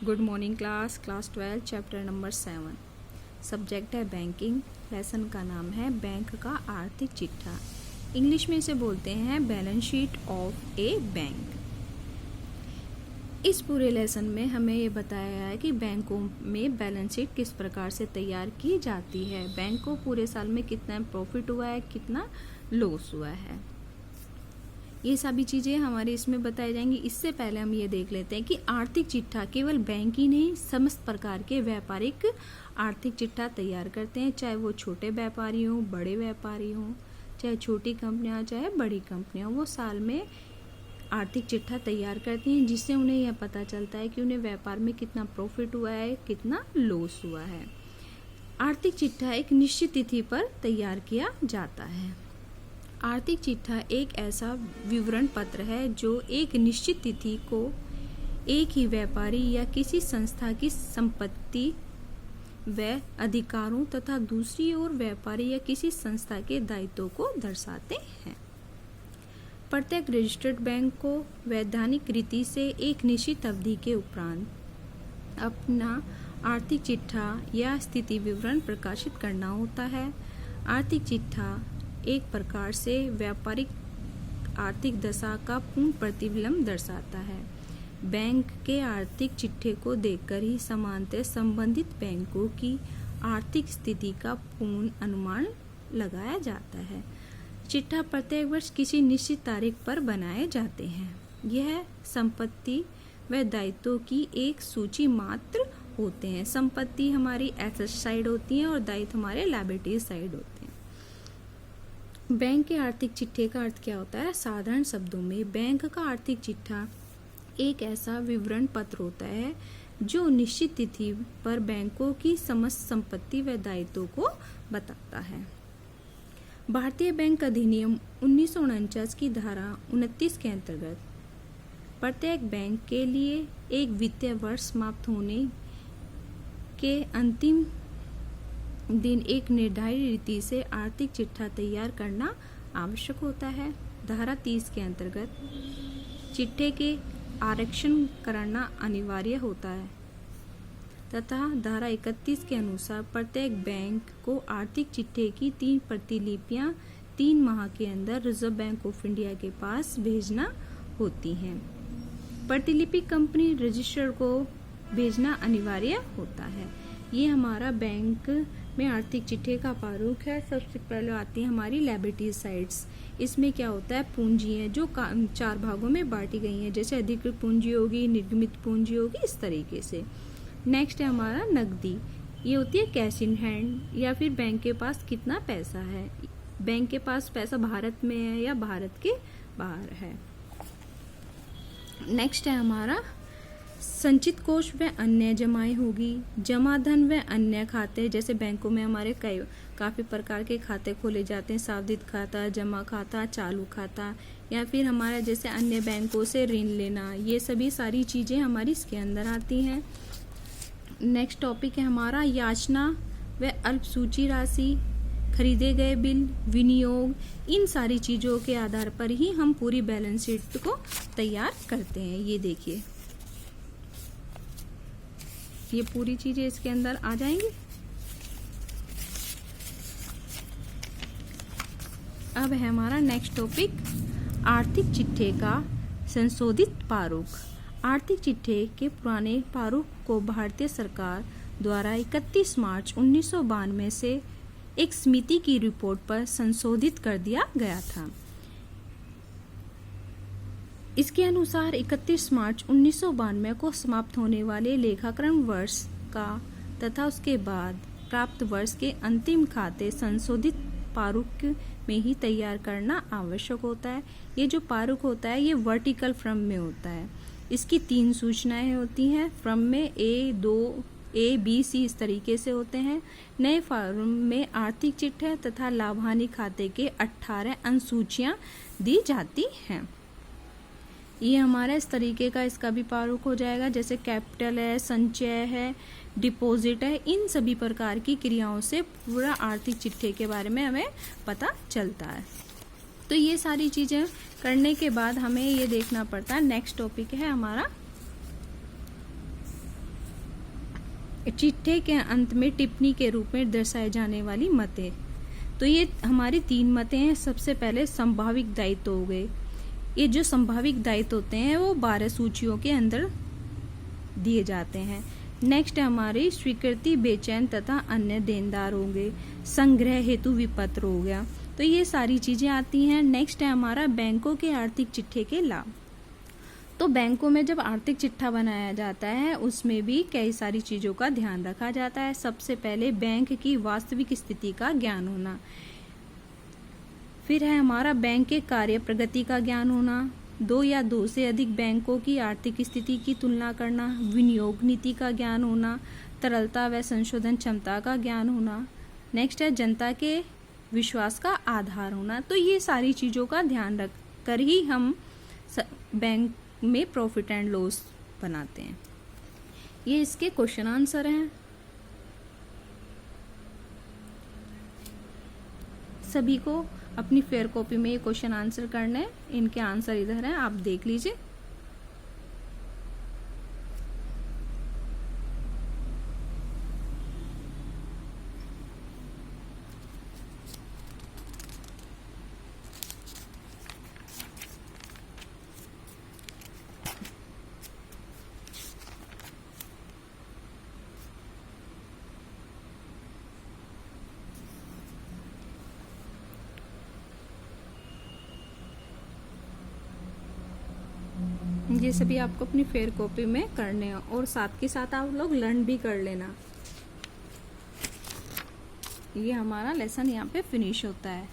Good morning class 12 chapter number 7। Subject है banking. Lesson का नाम है बैंक का आर्थिक चिट्ठा। इंग्लिश में इसे बोलते हैं balance sheet of A bank. इस पूरे लेसन में हमें ये बताया गया है कि बैंकों में बैलेंस शीट किस प्रकार से तैयार की जाती है, बैंक को पूरे साल में कितना प्रॉफिट हुआ है, कितना लॉस हुआ है, ये सभी चीज़ें हमारे इसमें बताई जाएंगी। इससे पहले हम ये देख लेते हैं कि आर्थिक चिट्ठा केवल बैंक ही नहीं, समस्त प्रकार के व्यापारिक आर्थिक चिट्ठा तैयार करते हैं, चाहे वो छोटे व्यापारी हों, बड़े व्यापारी हों, चाहे छोटी कंपनियां, चाहे बड़ी कंपनियां, वो साल में आर्थिक चिट्ठा तैयार करती हैं, जिससे उन्हें यह पता चलता है कि उन्हें व्यापार में कितना प्रॉफिट हुआ है, कितना लॉस हुआ है। आर्थिक चिट्ठा एक निश्चित तिथि पर तैयार किया जाता है। आर्थिक चिट्ठा एक ऐसा विवरण पत्र है जो एक निश्चित तिथि को एक ही व्यापारी या किसी संस्था की संपत्ति व अधिकारों तथा दूसरी ओर व्यापारी या किसी संस्था के दायित्वों को दर्शाते हैं। प्रत्येक रजिस्टर्ड बैंक को वैधानिक रीति से एक निश्चित अवधि के उपरांत अपना आर्थिक चिट्ठा या स्थिति विवरण प्रकाशित करना होता है। आर्थिक चिट्ठा एक प्रकार से व्यापारिक आर्थिक दशा का पूर्ण प्रतिबिंब दर्शाता है। बैंक के आर्थिक चिट्ठे को देखकर ही सामान्यतः संबंधित बैंकों की आर्थिक स्थिति का पूर्ण अनुमान लगाया जाता है। चिट्ठा प्रत्येक वर्ष किसी निश्चित तारीख पर बनाए जाते हैं। यह संपत्ति व दायित्वों की एक सूची मात्र होते हैं। संपत्ति हमारी एसेट साइड होती है और दायित्व हमारे लायबिलिटी साइड होते हैं। बैंक के आर्थिक चिट्ठे का अर्थ क्या होता है? साधारण शब्दों में बैंक का आर्थिक चिट्ठा एक ऐसा विवरण पत्र होता है जो निश्चित तिथि पर बैंकों की समस्त संपत्ति व दायित्वों को बताता है। भारतीय बैंक अधिनियम 1949 की धारा 29 के अंतर्गत प्रत्येक बैंक के लिए एक वित्तीय वर्ष समाप्त होने के अंतिम दिन एक निर्धारित रीति से आर्थिक चिट्ठा तैयार करना आवश्यक होता है। धारा 30 के अंतर्गत चिट्ठे के आरक्षण कराना अनिवार्य होता है तथा धारा 31 के अनुसार प्रत्येक बैंक को आर्थिक चिट्ठे की 3 प्रतिलिपियां 3 माह के अंदर रिजर्व बैंक ऑफ इंडिया के पास भेजना होती हैं। प्रतिलिपि कंपनी रजिस्ट्रार को भेजना अनिवार्य होता है। ये हमारा बैंक में आर्थिक चिट्ठे का प्रारूप है। सबसे पहले आती है हमारी लायबिलिटी साइड्स। इसमें क्या होता है? पूंजी है जो 4 भागों में बांटी गई है, जैसे अधिकृत पूंजी होगी, निर्गमित पूंजी होगी, इस तरीके से। नेक्स्ट है हमारा नकदी। ये होती है कैश इन हैंड, या फिर बैंक के पास कितना पैसा है, बैंक के पास पैसा भारत में है या भारत के बाहर है। नेक्स्ट है हमारा संचित कोष व अन्य जमाएं होगी। जमा धन व अन्य खाते, जैसे बैंकों में हमारे काफी प्रकार के खाते खोले जाते हैं, सावधि खाता, जमा खाता, चालू खाता, या फिर हमारा जैसे अन्य बैंकों से ऋण लेना, ये सभी सारी चीजें हमारी इसके अंदर आती हैं। नेक्स्ट टॉपिक है हमारा याचना व अल्प सूची राशि, खरीदे गए बिल, विनियोग। इन सारी चीजों के आधार पर ही हम पूरी बैलेंस शीट को तैयार करते हैं। ये देखिए, ये पूरी चीजें इसके अंदर आ जाएंगी। अब है हमारा नेक्स्ट टॉपिक आर्थिक चिट्ठे का संशोधित प्रारूप। आर्थिक चिट्ठे के पुराने प्रारूप को भारतीय सरकार द्वारा 31 मार्च 1992 से एक समिति की रिपोर्ट पर संशोधित कर दिया गया था। इसके अनुसार 31 मार्च 1992 को समाप्त होने वाले लेखाकरण वर्ष का तथा उसके बाद प्राप्त वर्ष के अंतिम खाते संशोधित प्रारूप में ही तैयार करना आवश्यक होता है। ये जो प्रारूप होता है ये वर्टिकल क्रम में होता है। इसकी 3 सूचनाएं होती हैं। क्रम में A, B, C इस तरीके से होते हैं। नए फॉर्म में आर्थिक चिट्ठे तथा लाभानी खाते के 18 अनुसूचियां दी जाती हैं। ये हमारा इस तरीके का इसका भी प्रारूप हो जाएगा, जैसे कैपिटल है, संचय है, डिपॉजिट है। इन सभी प्रकार की क्रियाओं से पूरा आर्थिक चिट्ठे के बारे में हमें पता चलता है। तो ये सारी चीजें करने के बाद हमें ये देखना पड़ता है। नेक्स्ट टॉपिक है हमारा चिट्ठे के अंत में टिप्पणी के रूप में दर्शाए जाने वाली मतें। तो ये हमारी 3 मतें हैं। सबसे पहले संभाविक दायित्व हो गए। ये जो संभाविक दायित्व होते हैं वो 12 सूचियों के अंदर दिए जाते हैं। नेक्स्ट है हमारी स्वीकृति, बेचैन तथा अन्य देनदार होंगे। संग्रह हेतु विपत्र हो गया। तो ये सारी चीजें आती हैं। नेक्स्ट है हमारा बैंकों के आर्थिक चिट्ठे के लाभ। तो बैंकों में जब आर्थिक चिट्ठा बनाया जाता है उसमें भी कई सारी चीज़ों का ध्यान रखा जाता है। सबसे पहले बैंक की वास्तविक स्थिति का ज्ञान होना, फिर है हमारा बैंक के कार्य प्रगति का ज्ञान होना, 2 या 2 से अधिक बैंकों की आर्थिक स्थिति की तुलना करना, विनियोग नीति का ज्ञान होना, तरलता व संशोधन क्षमता का ज्ञान होना। नेक्स्ट है जनता के विश्वास का आधार होना। तो ये सारी चीज़ों का ध्यान रख कर ही हम बैंक में प्रॉफिट एंड लॉस बनाते हैं। ये इसके क्वेश्चन आंसर हैं। सभी को अपनी फेयर कॉपी में ये क्वेश्चन आंसर करने हैं। इनके आंसर इधर हैं, आप देख लीजिए। ये सभी आपको अपनी फेयर कॉपी में करने हैं और साथ के साथ आप लोग लर्न भी कर लेना। ये हमारा लेसन यहाँ पे फिनिश होता है।